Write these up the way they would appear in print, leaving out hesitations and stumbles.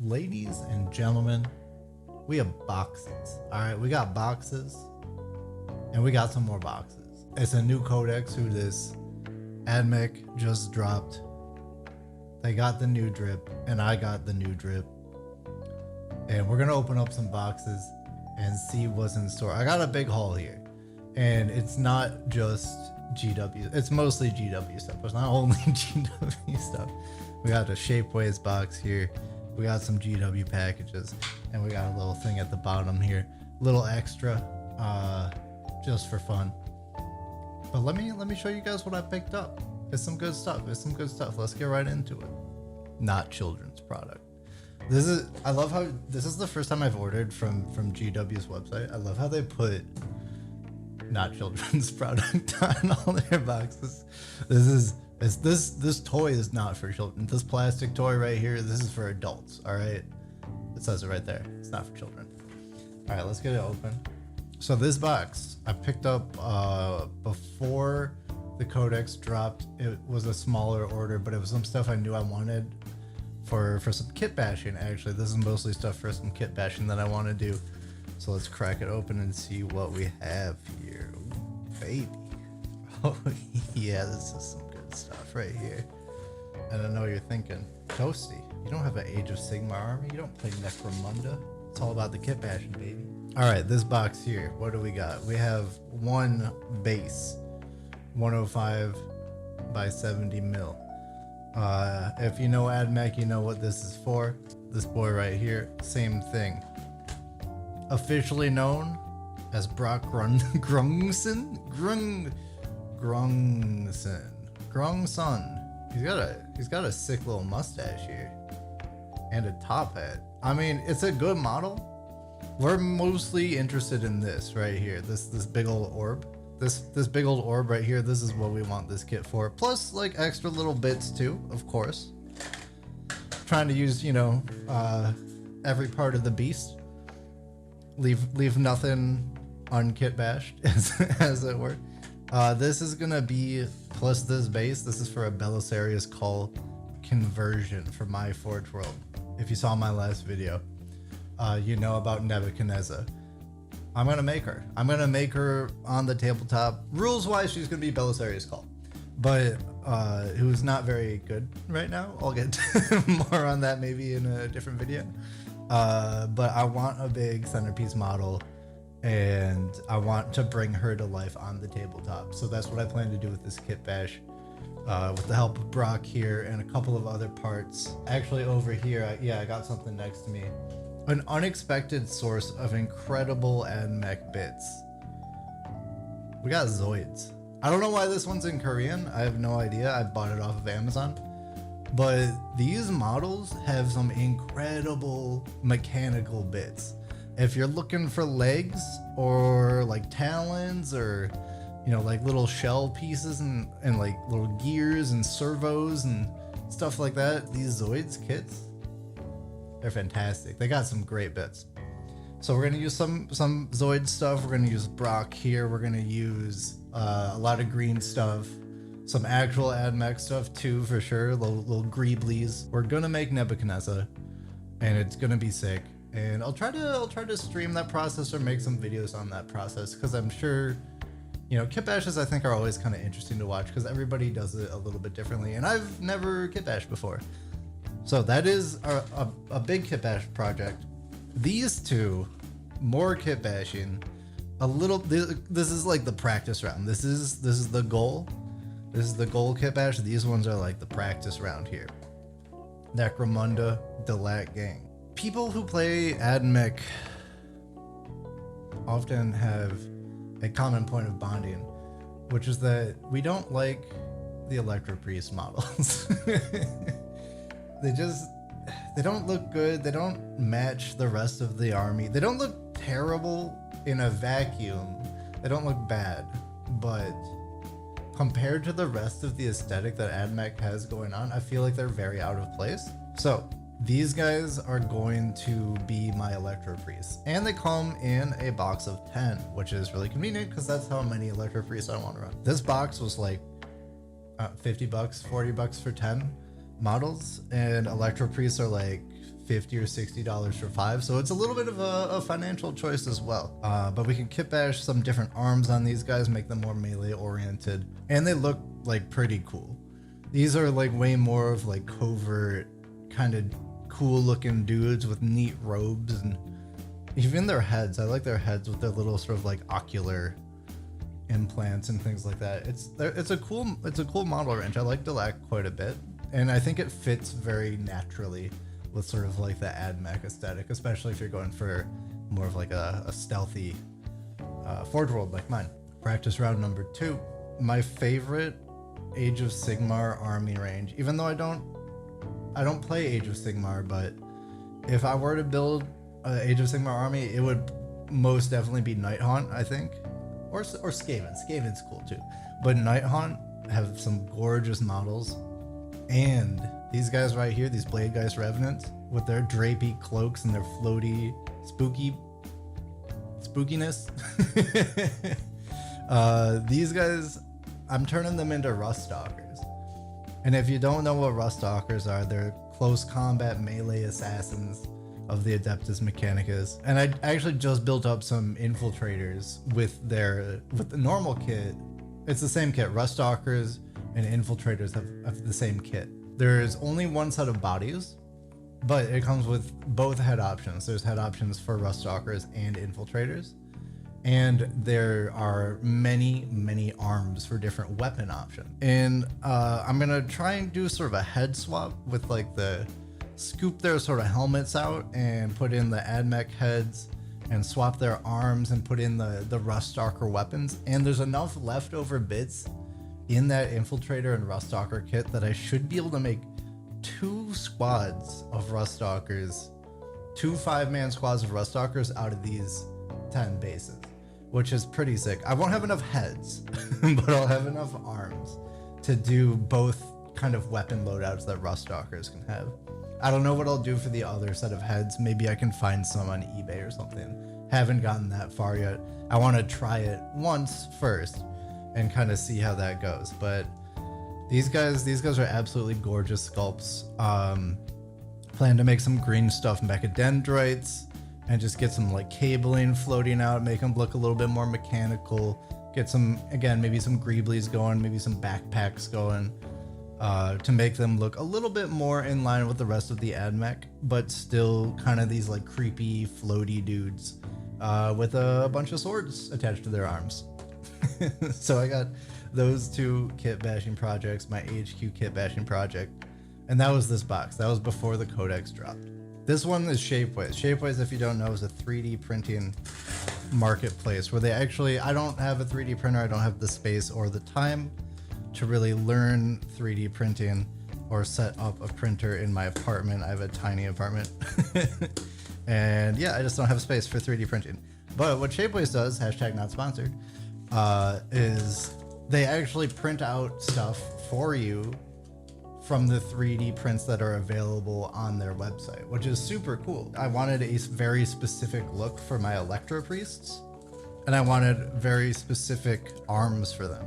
Ladies and gentlemen, we have boxes. All right, we got boxes and we got some more boxes. It's a new codex who this Admech just dropped. They got the new drip and I got the new drip. And we're gonna open up some boxes and see what's in store. I got a big haul here and it's not just GW. It's mostly GW stuff. It's not only GW stuff. We got a Shapeways box here. We got some GW packages and we got a little thing at the bottom here, little extra, just for fun. But let me show you guys what I picked up. It's some good stuff. Let's get right into it. Not children's product. I love how this is the first time I've ordered from GW's website. I love how they put not children's product on all their boxes. This toy is not for children. This plastic toy right here, this is for adults. All right, it says it right there. It's not for children. All right, let's get it open. So this box I picked up before the Codex dropped. It was a smaller order, but it was some stuff I knew I wanted for some kit bashing. Actually, this is mostly stuff for some kit bashing that I want to do. So let's crack it open and see what we have here. Ooh, baby. Oh yeah, this is some good stuff right here. And I know you're thinking, Toasty, you don't have an Age of Sigmar army. You don't play Necromunda. It's all about the kit bashing, baby. All right, this box here, what do we got? We have one base, 105 by 70 mil. If you know Admech, you know what this is for. This boy right here, same thing. Officially known as Brock Grungson. He's got a sick little mustache here and a top hat. I mean, it's a good model. We're mostly interested in this right here. This big old orb. This big old orb right here. This is what we want this kit for. Plus like extra little bits too, of course. Trying to use, you know, every part of the beast. Leave nothing unkit bashed, as it were. This is gonna be plus this base. This is for a Belisarius Call conversion for my Forge World. If you saw my last video, you know about Nebuchadnezzar. I'm gonna make her. I'm gonna make her on the tabletop. Rules wise, she's gonna be Belisarius Call, but who's not very good right now. I'll get more on that maybe in a different video. But I want a big centerpiece model and I want to bring her to life on the tabletop. So that's what I plan to do with this kit bash, with the help of Brock here and a couple of other parts. Actually over here, I got something next to me. An unexpected source of incredible Admech bits. We got Zoids. I don't know why this one's in Korean. I have no idea. I bought it off of Amazon. But these models have some incredible mechanical bits. If you're looking for legs or like talons or, you know, like little shell pieces and like little gears and servos and stuff like that, these Zoids kits, they're fantastic. They got some great bits. So we're gonna use some Zoid stuff. We're gonna use Brock here. We're gonna use a lot of green stuff, some actual Admech stuff too, for sure. Little Greeblies. We're gonna make Nebuchadnezzar, and it's gonna be sick. And I'll try to stream that process or make some videos on that process, because I'm sure, you know, kit bashes I think are always kind of interesting to watch because everybody does it a little bit differently, and I've never kit bashed before. So that is a big kit bash project. These two, more kit bashing, a little. This is like the practice round. This is the goal. This is the goal kit bash. These ones are like the practice round here. Necromunda, Delat Gang. People who play Admech often have a common point of bonding, which is that we don't like the Electro Priest models. They don't look good. They don't match the rest of the army. They don't look terrible in a vacuum. They don't look bad, but compared to the rest of the aesthetic that Admech has going on, I feel like they're very out of place. So these guys are going to be my Electro Priests, and they come in a box of 10, which is really convenient because that's how many Electro Priests I want to run. This box was like 50 bucks, 40 bucks for 10 models, and Electro Priests are like $50 or $60 for 5, so it's a little bit of a financial choice as well. But we can kit bash some different arms on these guys, make them more melee oriented, and they look like pretty cool. These are like way more of like covert, kind of cool looking dudes with neat robes, and even their heads. I like their heads with their little sort of like ocular implants and things like that. It's a cool model range. I like Delac quite a bit, and I think it fits very naturally with sort of like the Admech aesthetic, especially if you're going for more of like a stealthy Forge World like mine. Practice round number 2. My favorite Age of Sigmar army range, even though I don't play Age of Sigmar, but if I were to build an Age of Sigmar army, it would most definitely be Nighthaunt, I think, or Skaven. Skaven's cool too, but Nighthaunt have some gorgeous models, and these guys right here, these Blade Geist Revenants with their drapey cloaks and their floaty spookiness. These guys, I'm turning them into Ruststalkers. And if you don't know what Ruststalkers are, they're close combat melee assassins of the Adeptus Mechanicus. And I actually just built up some infiltrators with the normal kit. It's the same kit. Ruststalkers and infiltrators have the same kit. There's only one set of bodies, but it comes with both head options. There's head options for Ruststalkers and infiltrators. And there are many arms for different weapon options. And I'm gonna try and do sort of a head swap with like scoop their sort of helmets out and put in the Admech heads and swap their arms and put in the Ruststalker weapons. And there's enough leftover bits in that infiltrator and Ruststalker kit that I should be able to make 2 squads of Ruststalkers, 2 5-man squads of Ruststalkers out of these 10 bases, which is pretty sick. I won't have enough heads, but I'll have enough arms to do both kind of weapon loadouts that Ruststalkers can have. I don't know what I'll do for the other set of heads. Maybe I can find some on eBay or something. Haven't gotten that far yet. I want to try it once first and kind of see how that goes. But these guys are absolutely gorgeous sculpts. Plan to make some green stuff mechadendrites and just get some like cabling floating out, make them look a little bit more mechanical. Get some, again, maybe some greeblies going, maybe some backpacks going, to make them look a little bit more in line with the rest of the Admech, but still kind of these like creepy floaty dudes with a bunch of swords attached to their arms. So I got those 2 kit bashing projects, my HQ kit bashing project, and that was this box. That was before the Codex dropped. This one is Shapeways. Shapeways, if you don't know, is a 3D printing marketplace where they actually, I don't have a 3D printer. I don't have the space or the time to really learn 3D printing or set up a printer in my apartment. I have a tiny apartment. And yeah, I just don't have space for 3D printing. But what Shapeways does, hashtag not sponsored, is they actually print out stuff for you from the 3D prints that are available on their website, which is super cool. I wanted a very specific look for my Electro Priests, and I wanted very specific arms for them.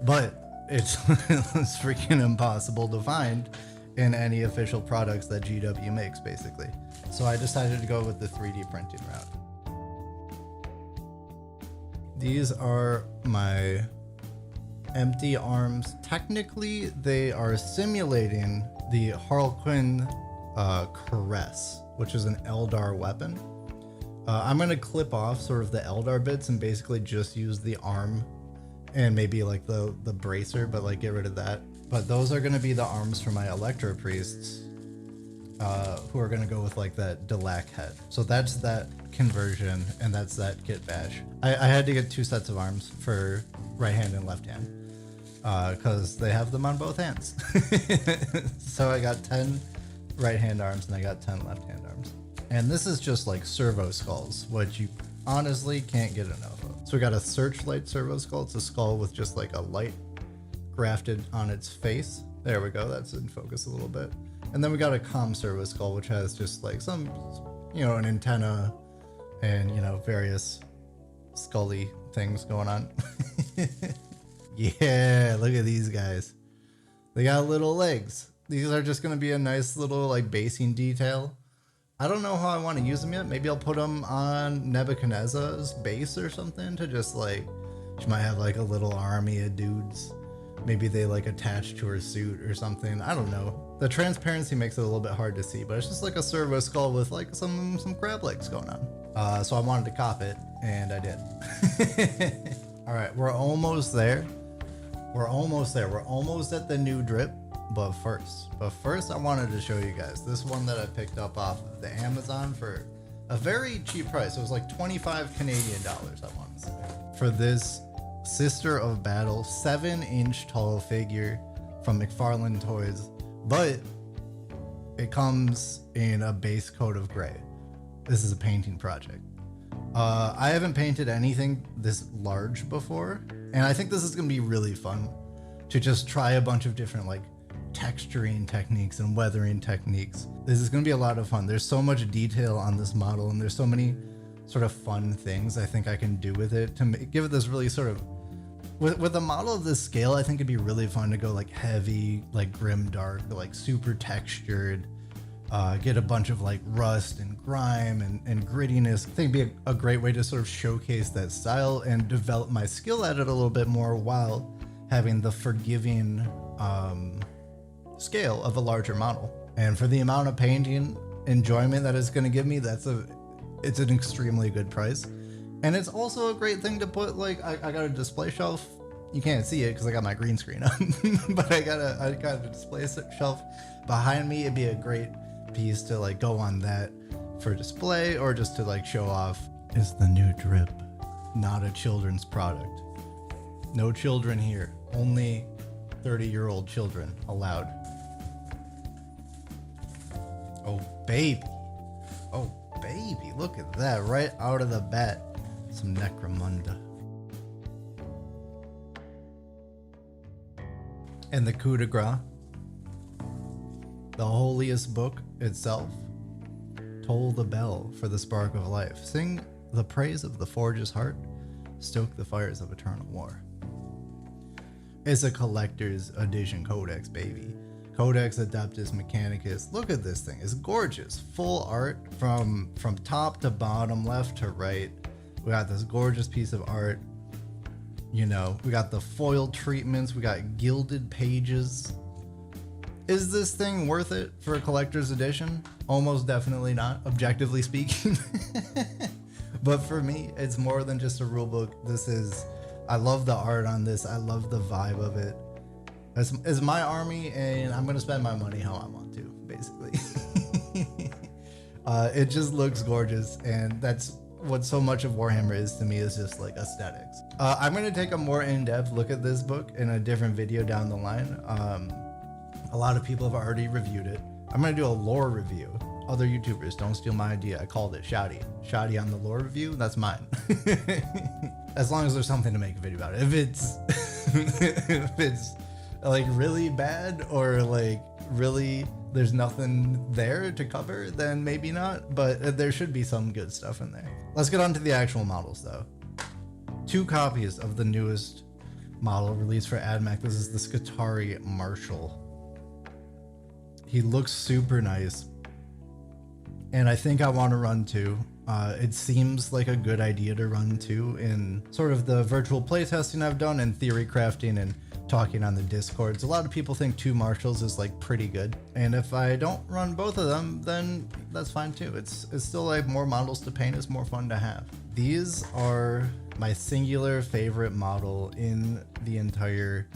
But it's freaking impossible to find in any official products that GW makes, basically. So I decided to go with the 3D printing route. These are my empty arms. Technically, they are simulating the Harlequin Caress, which is an Eldar weapon. I'm going to clip off sort of the Eldar bits and basically just use the arm and maybe like the bracer, but like get rid of that. But those are going to be the arms for my Electro Priests, who are going to go with like that Delac head. So that's that conversion, and that's that kit bash. I had to get 2 sets of arms for right hand and left hand, because they have them on both hands. So I got 10 right hand arms and I got 10 left hand arms. And this is just like servo skulls, which you honestly can't get enough of. So we got a Searchlight servo skull. It's a skull with just like a light grafted on its face. There we go. That's in focus a little bit. And then we got a comm servo skull, which has just like some, an antenna and, various scully things going on. Yeah, look at these guys. They got little legs. These are just going to be a nice little like basing detail I don't know how I want to use them yet. Maybe I'll put them on Nebuchadnezzar's base or something to just like, she might have like a little army of dudes. Maybe they like attach to her suit or something. I don't know. The transparency makes it a little bit hard to see, but it's just like a servo skull with like some crab legs going on. So I wanted to cop it, and I did. All right, we're almost there. We're almost there. We're almost at the new drip. But first I wanted to show you guys this one that I picked up off of the Amazon for a very cheap price. It was like 25 Canadian dollars, I want to say, for this Sister of Battle 7-inch tall figure from McFarlane Toys, but it comes in a base coat of gray. This is a painting project. I haven't painted anything this large before, and I think this is gonna be really fun to just try a bunch of different like texturing techniques and weathering techniques. This is going to be a lot of fun. There's so much detail on this model, and there's so many sort of fun things I think I can do with it to give it this really sort of, with a model of this scale, I think it'd be really fun to go like heavy, like grim dark, like super textured, get a bunch of like rust and grime and grittiness. I think it'd be a great way to sort of showcase that style and develop my skill at it a little bit more while having the forgiving scale of a larger model. And for the amount of painting enjoyment that it's going to give me, it's an extremely good price. And it's also a great thing to put, like, I got a display shelf. You can't see it because I got my green screen up, but I got a display shelf behind me. It'd be a great piece to like go on that for display, or just to like show off. It's the new drip, not a children's product. No children here, only 30-year-old children allowed. Oh baby, oh baby, look at that right out of the bat. Some Necromunda. And the coup de grace, the holiest book itself. Toll the bell for the spark of life. Sing the praise of the forge's heart. Stoke the fires of eternal war. It's a collector's edition Codex, baby. Codex Adeptus Mechanicus. Look at this thing. It's gorgeous. Full art from top to bottom, left to right. We got this gorgeous piece of art. You know, we got the foil treatments. We got gilded pages. Is this thing worth it for a collector's edition? Almost definitely not, objectively speaking. But for me, it's more than just a rulebook. I love the art on this. I love the vibe of it. It's my army, and I'm going to spend my money how I want to, basically. It just looks gorgeous, and that's what so much of Warhammer is to me, is just like aesthetics. I'm going to take a more in-depth look at this book in a different video down the line. A lot of people have already reviewed it. I'm going to do a lore review. Other YouTubers, don't steal my idea. I called it Shoddy. Shoddy on the lore review, that's mine. As long as there's something to make a video about it. If it's like really bad, or like really there's nothing there to cover, then maybe not, but there should be some good stuff in there. Let's get on to the actual models though. 2 copies of the newest model released for Admech. This is the Skitarii Marshal. He looks super nice, and I think I want to run 2. It seems like a good idea to run 2 in sort of the virtual playtesting I've done, and theory crafting and talking on the Discords. A lot of people think 2 marshals is like pretty good, and if I don't run both of them, then that's fine too. It's still like more models to paint. It's more fun to have. These are my singular favorite model in the entire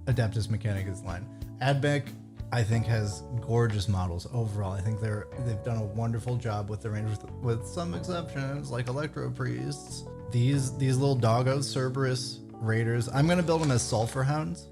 Adeptus Mechanicus line. Admech, I think, has gorgeous models overall. I think they've done a wonderful job with the range, with some exceptions like Electro Priests. These little doggos, Cerberus Raiders. I'm gonna build them as Sulfur Hounds,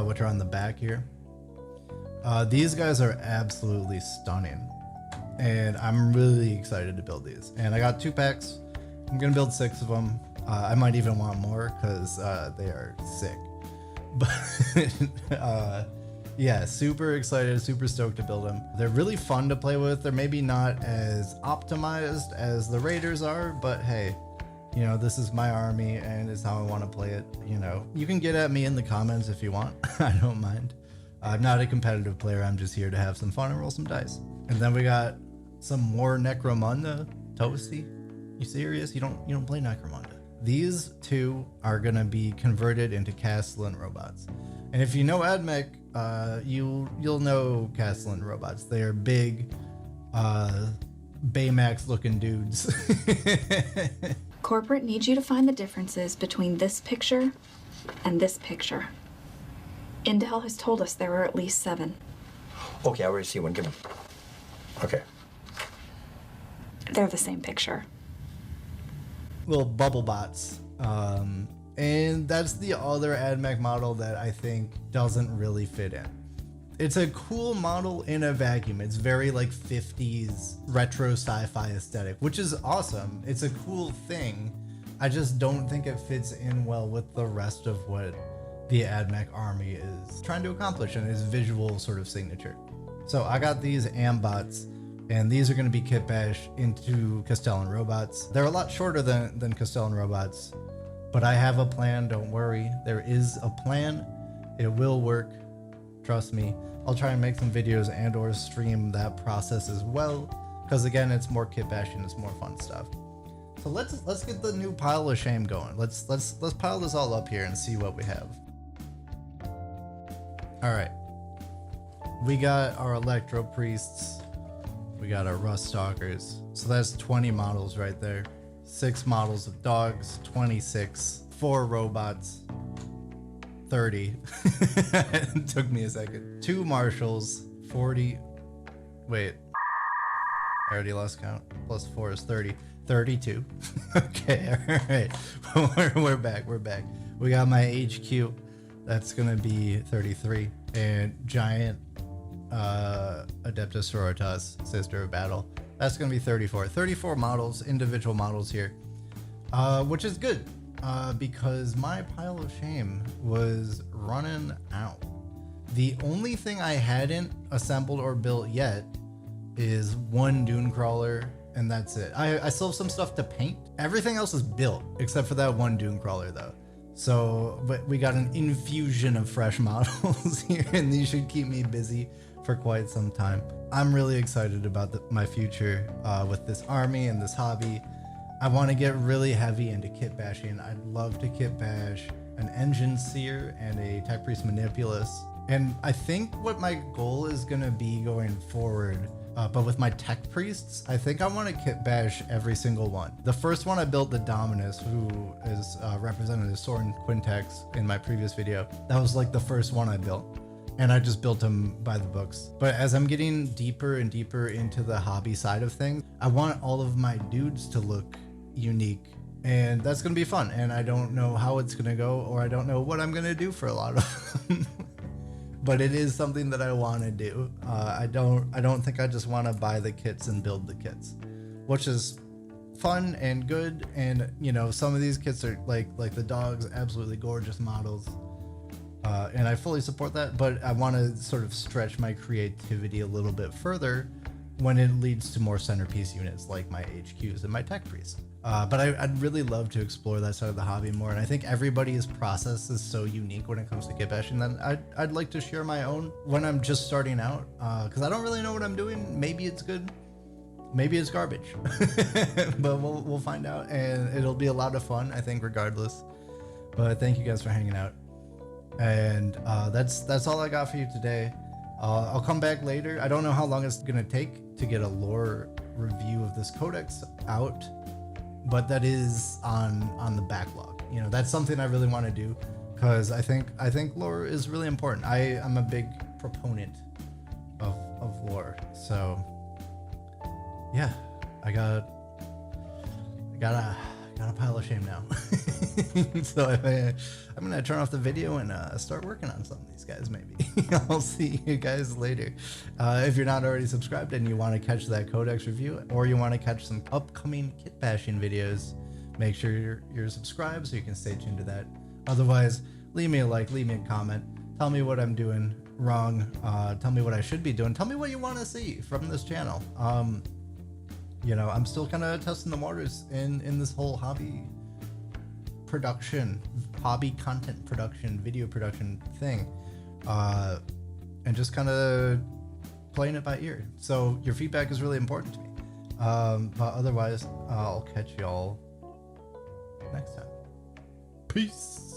which are on the back here. These guys are absolutely stunning, and I'm really excited to build these. And I got 2 packs. I'm gonna build 6 of them. I might even want more because they are sick. But yeah, super excited, super stoked to build them. They're really fun to play with. They're maybe not as optimized as the Raiders are, but hey, you know, this is my army and it's how I want to play it. You know, you can get at me in the comments if you want. I don't mind. I'm not a competitive player. I'm just here to have some fun and roll some dice. And then we got some more Necromunda. Toasty, you serious? You don't play Necromunda. These two are gonna be converted into Castellan robots. And if you know Admech, you'll know Castellan robots. They are big, Baymax looking dudes. Corporate needs you to find the differences between this picture and this picture. Intel has told us there are at least 7. Okay, I already see one. Give me. Okay. They're the same picture. Little bubble bots. And that's the other Admech model that I think doesn't really fit in. It's a cool model in a vacuum. It's very like 50s retro sci-fi aesthetic, which is awesome. It's a cool thing. I just don't think it fits in well with the rest of what the Admech army is trying to accomplish in its visual sort of signature. So I got these Ambots, and these are going to be kitbashed into Castellan robots. They're a lot shorter than Castellan robots, but I have a plan. Don't worry. There is a plan. It will work. Trust me. I'll try and make some videos and or stream that process as well, because again, it's more kitbashing. It's more fun stuff. So let's get the new pile of shame going. Let's pile this all up here and see what we have. All right. We got our Electro Priests. We got our Rust Stalkers. So that's 20 models right there. 6 models of dogs, 26, 4 robots, 30. It took me a second. 2 marshals, 40. Wait, I already lost count. Plus 4 is 30. 32. Okay, all right. We're back. We got my HQ. That's gonna be 33. And giant Adeptus Sororitas, Sister of Battle. That's gonna be 34. 34 models, individual models here, which is good, because my pile of shame was running out. The only thing I hadn't assembled or built yet is 1 Dune Crawler, and that's it. I still have some stuff to paint. Everything else is built except for that 1 Dune Crawler though. So, but we got an infusion of fresh models here, and these should keep me busy for quite some time. I'm really excited about my future with this army and this hobby. I want to get really heavy into kit bashing. I'd love to kit bash an Engine Seer and a Tech Priest Manipulus. And I think what my goal is going to be going forward, but with my Tech Priests, I think I want to kit bash every single one. The first one I built, the Dominus, who is represented as Soren Quintex in my previous video. That was like the first one I built, and I just built them by the books. But as I'm getting deeper and deeper into the hobby side of things, I want all of my dudes to look unique, and that's going to be fun. And I don't know how it's going to go, or I don't know what I'm going to do for a lot of them. But it is something that I want to do. I don't think I just want to buy the kits and build the kits, which is fun and good. And you know, some of these kits are like the dogs, absolutely gorgeous models, and I fully support that. But I want to sort of stretch my creativity a little bit further when it leads to more centerpiece units like my HQs and my Tech Priest. But I'd really love to explore that side of the hobby more, and I think everybody's process is so unique when it comes to kitbashing that I'd like to share my own when I'm just starting out, because I don't really know what I'm doing. Maybe it's good, maybe it's garbage, but we'll find out, and it'll be a lot of fun, I think, regardless. But thank you guys for hanging out, and that's all I got for you today. I'll come back later. I don't know how long it's gonna take to get a lore review of this codex out, but that is on the backlog. You know, that's something I really want to do, because I think lore is really important. I'm a big proponent of lore. So yeah, I got a pile of shame now. So I'm gonna turn off the video and start working on some of these guys. Maybe I'll see you guys later. If you're not already subscribed and you want to catch that codex review, or you want to catch some upcoming kit bashing videos, make sure you're subscribed so you can stay tuned to that. Otherwise, leave me a like, leave me a comment, tell me what I'm doing wrong, tell me what I should be doing, tell me what you want to see from this channel. You know, I'm still kind of testing the waters in this whole hobby content production, video production thing, and just kind of playing it by ear. So your feedback is really important to me. But otherwise, I'll catch y'all next time. Peace.